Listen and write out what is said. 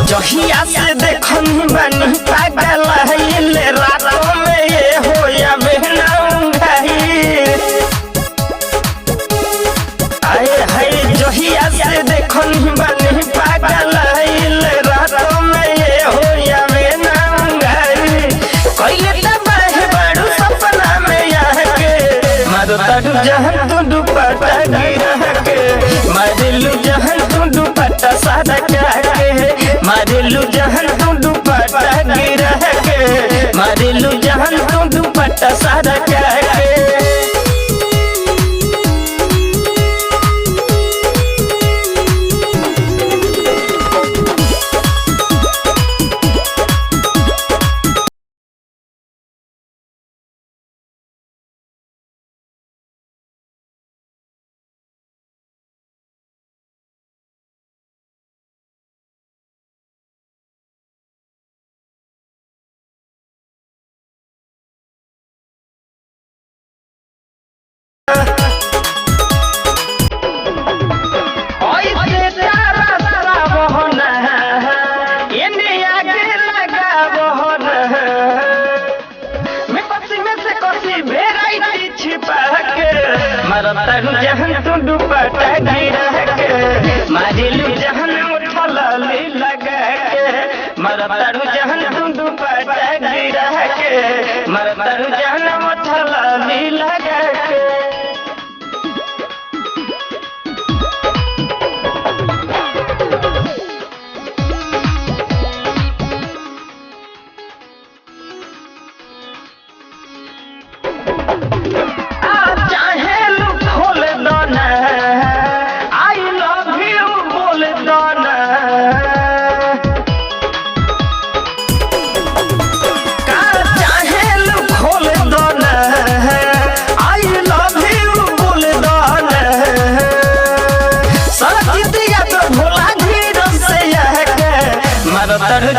जहिया से देखन बनी पागल ले रातों में ये हो या बेहनाऊंगाही आए हाय जहिया से देखन बनी पागल ले रातों में ये हो या बेहनाऊंगाही कोई तबाह बड़ू सपना में यहाँ के मारो ताडू जहन तू दुपट्टा गिरा के मारिलू जहन तू दुपट्टा सादा के मारिलू जहन तू दुपट्टा गिरा के मारिलू जहन तू दुपट्टा सादा के तारू जहन तू दुपट्टा गिरा के मारिलू जहन उठला ली लगा के मर तारू जहन तू दुपट्टा गिरा के मर तारू जहन उठला ली लगा के तारू